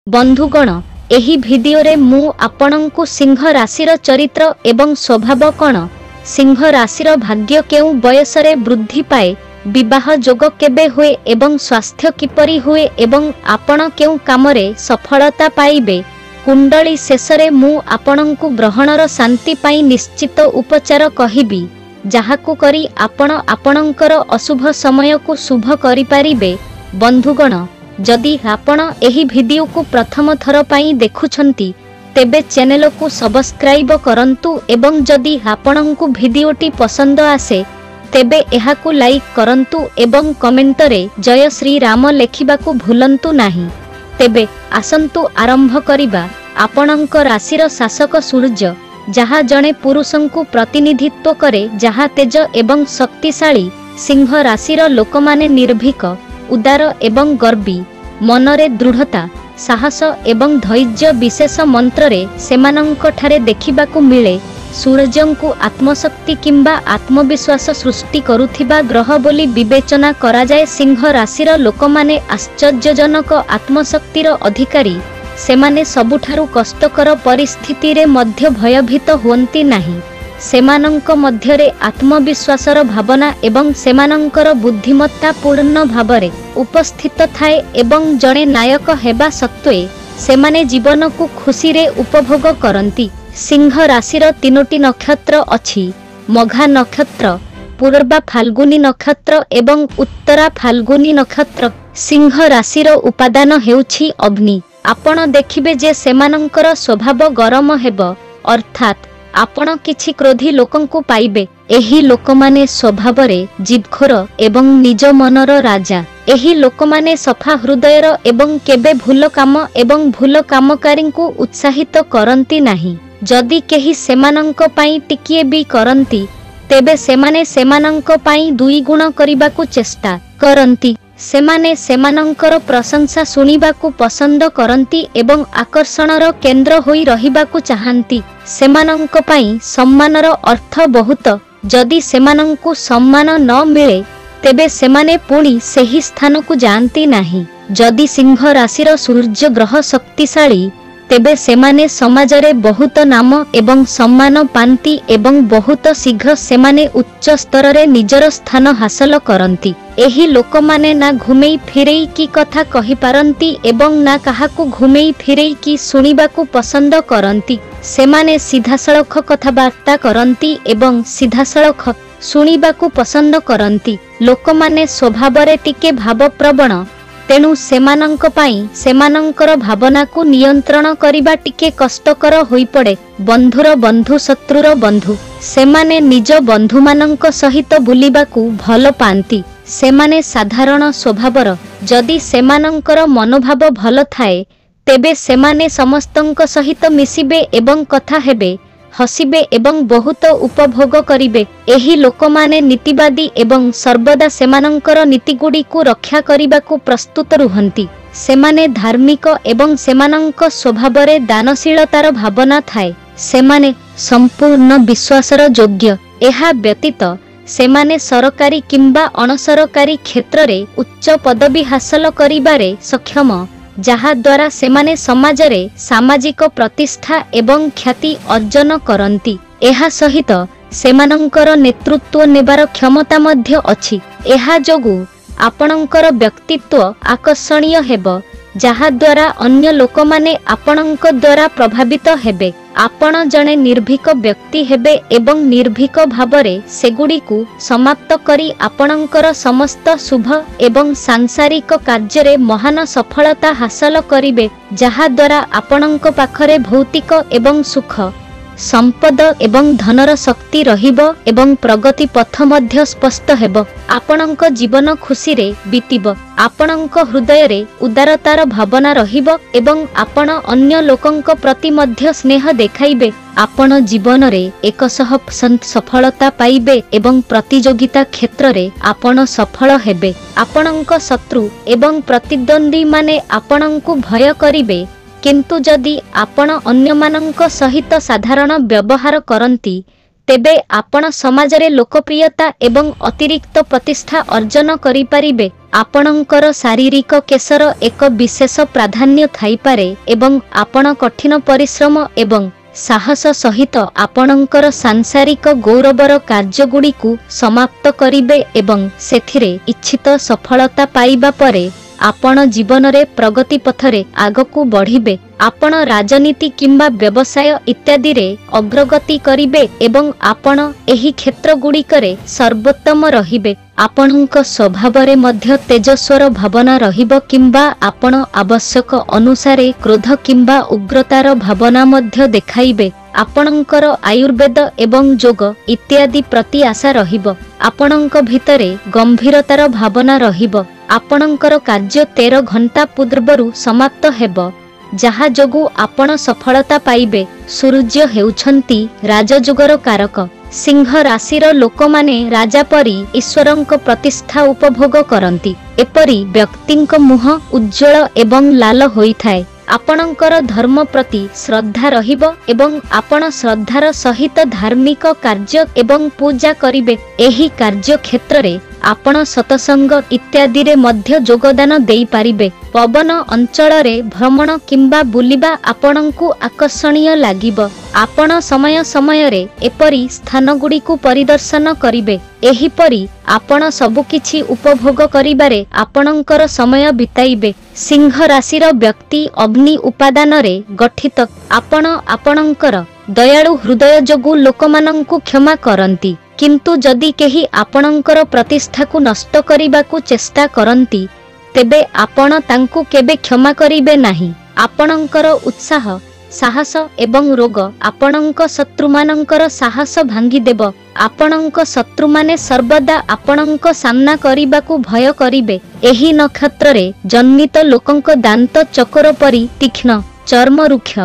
बंधुगण एही भिडियो रे मु आपनंकु सिंह राशिर चरित्र एवं स्वभाव कण सिंह राशिर भाग्य केउ बयस रे वृद्धि पाए विवाह जोग केबे हुए एवं स्वास्थ्य किपरि हुए एवं आपण केउ कामरे सफलता पाइबे कुंडली शेष रे मु आपनंकु ग्रहणर शांति पाई निश्चित उपचार कहिबी जाहाकु करी आपण आपणंकर अशुभ समय को शुभ करि पारिबे। बंधुगण जदि आपण एही भिडियो को प्रथम थर पाई देखुछंती तेबे चैनल को सब्सक्राइब करंतु एवं जदि आपणंकु भिडियोटी पसंद आसे तेबे एहाकु लाइक करंतु एवं कमेंट रे जय श्री राम लेखिबाकु भूलंतु नाही। तेबे आसंतु आरंभ करिबा आपणंक राशिर शासक सूर्य जहा जणे पुरुषंकु प्रतिनिधित्व करे जहा तेज एवं शक्तिशाली सिंह राशिर लोकमाने निर्भीक उदार एवं गर्वी मनरे दृढ़ता साहस एवं धैर्य विशेष मंत्र रे सेमानंक ठारे देखिबाकु मिले। सूर्यंकु आत्मशक्ति किंबा आत्मविश्वास सृष्टि करुथिबा ग्रह बोली विवेचना करा जाए। सिंह राशिर लोकमाने आश्चर्यजनक आत्मशक्तिर अधिकारी सेमाने सबुठारु कष्टकर परिस्थिति रे मध्य भयभीत हुअन्ति नाही। सेमानंक मध्यरे आत्मविश्वासर भावना एवं सेमानंकर बुद्धिमत्ता पूर्ण भावरे उपस्थित थाए एवं जणे नायक हेबा सत्वे सेमाने जीवन को खुशी रे उपभोग करंती। सिंह राशिर तीनोटी नक्षत्र अछि मघा नक्षत्र पूर्वा फाल्गुनी नक्षत्र एवं उत्तरा फाल्गुनी नक्षत्र। सिंह राशिर उपादान हेउछि अग्नि। आपण देखिबे जे सेमानंकर स्वभाव गरम हेबो अर्थात आपण किछि क्रोधी लोकंकु पाइबे। एही लोकमाने स्वभावरे जिदखोर एवं निज मनर राजा। एही लोकमाने सफा हृदयर एवं केबे भूल काम एवं भूल कामकारींकु उत्साहित करंती नाही। जदि केही सेमानंक पाई टिकिए भी करंती तेबे सेमाने सेमानंक पाई दुई गुण करिबाकु चेष्टा करंती। सेमाने सेमानंकर प्रशंसा सुनिबाकु पसंद करंती एवं आकर्षणर केंद्र होई रहिबाकु चाहंती। सेमानंक पाई सम्मानर अर्थ बहुत। जदि सेमानंकु सम्मान न मिले तेबे सेमाने पुणी सेही स्थान को जानती नाही। जदि सिंह राशिर सूर्य ग्रह शक्तिशाली तेबे सेमाने समाजरे बहुत नाम एवं सम्मान पांती एवं बहुत शीघ्र सेमाने उच्च स्तर रे निजर स्थान हासिल करंती। एही लोकमाने ना घुमेई फिरेई की कथा कहि पारंती एवं ना काहाकु घुमेई फिरेई की सुनिबाकु पसंद करंती। सेमाने सीधासळख कथाबार्ता करंती एवं सीधासळख सुनिबाकु पसंद करंती। लोकमाने स्वभावरे टिके भावप्रवण तेणु सेमानंक पाई सेमानंकर भावना को नियंत्रण करिबा टिके कष्टकर होई पड़े। बंधुर बंधु शत्रुर बंधु सेमाने निज बंधु मानंक सहित बुलिबाकु भल पांती। सेमाने साधारण स्वभावर जदि सेमानंकर मनोभाव भल थाए तेबे सेमाने समस्तंक सहित मिसिबे एवं कथा हेबे हसिबे एवं बहुत उपभोग करिबे। एही लोकमाने नीतिवादी एवं सर्वदा सेमानंकर नीतिगुडी को रक्षा करिबाकु प्रस्तुत रुहंती। सेमाने धार्मिक एवं सेमानंक स्वभावरे दानशीलतार भावना थाए। सेमाने संपूर्ण विश्वासर योग्य। एहा व्यतीत सेमाने सरकारी किंबा अणसरकारी क्षेत्र रे उच्च पदवी हासिल करिबारे सक्षम जहा द्वारा सेमाने समाजरे सामाजिक प्रतिष्ठा एवं ख्याति अर्जन करंती। एहा सहित सेमानंकर नेतृत्व नेबार क्षमता मध्य अछि। एहा जोगु आपणंकर व्यक्तित्व आकर्षणीय हेबो जहा द्वारा अन्य लोकमाने आपणंक द्वारा प्रभावित हेबे। आपण जणे निर्भीक व्यक्ति हेबे एवं निर्भीक भावरे सेगुडी को समाप्त करी आपणंकर समस्त शुभ एवं सांसारिक कार्य महान सफलता हासिल करिबे जहा द्वारा आपणंक पाखरे भौतिक एवं सुख संपद एवं धनर शक्ति रहिबो एवं प्रगति पथ मध्य स्पष्ट हेबो। आपणंक जीवन खुशी रे बीतिबो। आपणंक हृदय रे उदारतार भावना रहिबो एवं आपण अन्य लोकंक प्रति मध्य स्नेह देखाइबे। आपण जीवन रे 100% सफलता पाइबे एवं प्रतियोगिता क्षेत्र रे आपण सफल हेबे। आपणंक शत्रु एवं प्रतिद्वंदी माने आपणंकु भय करिबे किंतु जदि आपण अन्यमानंक सहित साधारण व्यवहार करंती तेबे आपण समाजरे लोकप्रियता एवं अतिरिक्त प्रतिष्ठा अर्जन करिपारिबे। आपणकर शारीरिक केशर एक विशेष प्राधान्य थाइपारे एवं आपण कठिन परिश्रम एवं साहस सहित आपणकर सांसारिक गौरवर कार्यगुड़िकु समाप्त करिबे एवं सेथिरे इच्छित सफलता पाइबा परे आपण जीवन रे प्रगति पथरे आगकु बढ़िबे। आपण राजनीति किंबा व्यवसाय इत्यादि रे अग्रगति करिबे एवं आपण एही क्षेत्र गुड़िकरे सर्वोत्तम रहिबे। आपणक स्वभाव रे मध्य तेजस्वर भावना रहिबो किंबा आपण आवश्यक अनुसारे क्रोध किंबा उग्रतार भावना मध्य देखाइबे। आपणकर आयुर्वेद एवं योग इत्यादि प्रति आशा रहिबो। आपणक भितरे गंभीरतार भावना रहिबो। आपणकर कार्य 13 घंटा पूर्वरु समाप्त हेबो, जहा जोगु आपण सफलता पाइबे। सूर्य हेउछंती राजयोगर कारक। सिंह राशिर लोक माने राजा परी ईश्वरंक प्रतिष्ठा उपभोग करंती। एपरी व्यक्तिंक मुह उज्जवल एवं लाल होइथाय। आपणकर धर्म प्रति श्रद्धा रहिबो एवं आपण श्रद्धार सहित धार्मिक कार्य एवं पूजा करिबे। एही कार्य क्षेत्र रे आपण सतसंग इत्यादि रे मध्य योगदान देई पारिबे। पवन अंचल रे भ्रमण किंबा बुलिबा आपणंकु आकर्षणीय लागिबो। आपण समय समय रे एपरी स्थान गुड़िकु परिदर्शन करिबे। एही परी आपण सबु किछि उपभोग करिबारे आपणंकर समय बिताइबे। सिंह राशिर व्यक्ति अग्नि उपादान रे गठित। आपण आपणंकर दयालु हृदय जोगु लोकमानंकु क्षमा करंती, किंतु जदि केही आपणंकर प्रतिष्ठा को नष्ट करिबाकु चेष्टा करंती तेबे आपण तांकु केबे क्षमा करिबे नाही। आपणंकर उत्साह साहस एवं रोग आपणंक शत्रुमानंकर साहस भांगी देब। आपणंक शत्रु माने सर्वदा आपणंक सामना करिबाकु भय करिबे। एही नक्षत्र रे जन्मित लोकंक दांत चकोर परी तीक्ष्ण, चर्म रुक्ष,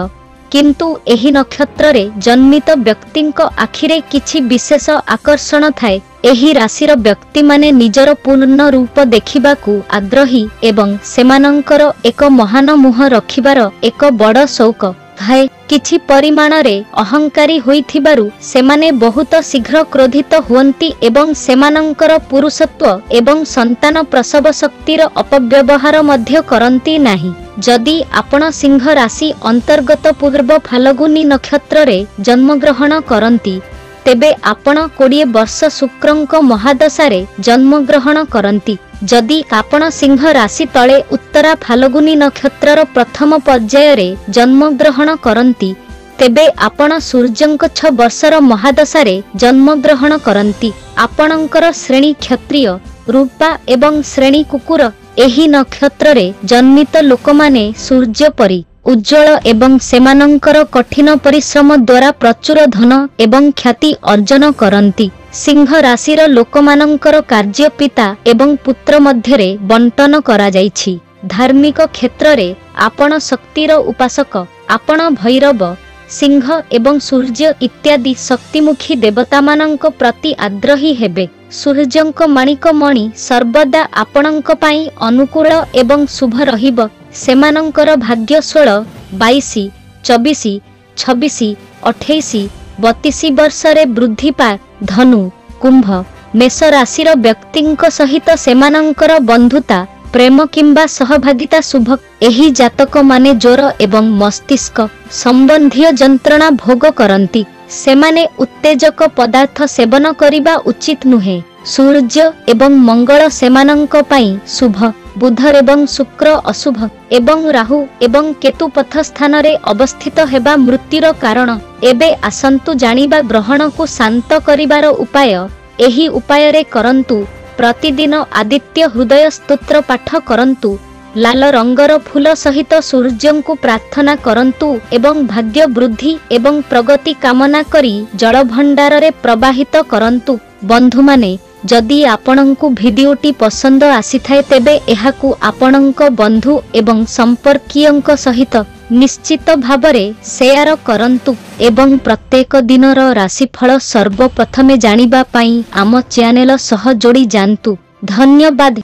किंतु एही नक्षत्र रे जन्मित व्यक्तिंक आखिरे किछि विशेष आकर्षण थाए। एही राशिर व्यक्ति माने निजर पूर्ण रूप देखिबाकू आग्रही एवं सेमानंकर एक महान मुह रखिबार एक बड़ शौक थाए। किछि परिमाण रे अहंकारी होइथिबारु सेमाने बहुत शीघ्र क्रोधित हुअंती एवं सेमानंकर पुरुषत्व एवं संतान प्रसव शक्तिर अपव्यवहार मध्य करंती नाही। जदि आपण सिंह राशि अंतर्गत पूर्व फाल्गुनी नक्षत्र रे जन्म ग्रहण करंती तेबे आपण 20 वर्ष शुक्रंक महादशा रे जन्म ग्रहण करंती। जदि आपण सिंह राशि तले उत्तरा फाल्गुनी नक्षत्रर प्रथम पर्याय रे जन्म ग्रहण करंती तेबे आपण सूर्यंक 6 वर्षर महादशा रे जन्म ग्रहण करंती। आपणंकर श्रेणी क्षत्रिय रूपा एवं श्रेणी कुकुर। एही नक्षत्र रे जन्मित लोकमाने सूर्य परी उज्जवल एवं सेमानंकर कठिन परिश्रम द्वारा प्रचुर धन एवं ख्याति अर्जन करंती। सिंह राशिर लोकमानंकर कार्य पिता एवं पुत्र मध्यरे बंटन करा जाइछि। धार्मिक क्षेत्र रे आपण शक्तिर उपासक। आपण भैरव, सिंह एवं सूर्य इत्यादि शक्तिमुखी देवता मानंक प्रति आग्रही हेबे। सूर्यंक माणिक मणि सर्वदा आपणंक पाई अनुकूल एवं शुभ रहिब। सेमानंकर भाग्य 16, 22, 24, 26, 28, 32 वर्ष रे वृद्धि पाए। धनु, कुंभ, मेष राशिर व्यक्तिंक सहित सेमानंकर बंधुता प्रेम किंबा सहभागिता शुभ। एही जातक माने ज्वर एवं मस्तिष्क संबंधी जंत्रणा भोग करंती। सेमाने उत्तेजक पदार्थ सेवन करिबा उचित नुहे। सूर्य एवं मंगल सेमानंक पाई शुभ। बुध एवं शुक्र अशुभ एवं राहु एवं केतु पथ स्थान रे अवस्थित हेबा मृत्युर कारण। एबे आसंतु जानिबा ग्रहण को शांत करिबार उपाय। एही उपाय रे करंतु प्रतिदिन आदित्य हृदय स्तोत्र पाठ करंतु। लाल रंगर फूल सहित सूर्य को प्रार्थना करंतु एवं भाग्य वृद्धि एवं प्रगति कामना करी जल भंडार रे प्रवाहित करंतु। बंधु माने जदि आपणंकु भिडियोटी पसंद आसी थाए तेबे एहाकु आपणंक बंधु एवं संपर्कीयंक सहित निश्चित भावरे शेयर करंतु एवं प्रत्येक दिनर राशिफल सर्वप्रथमे जानिबा पई आम चैनल सह जोड़ी जानतु। धन्यवाद।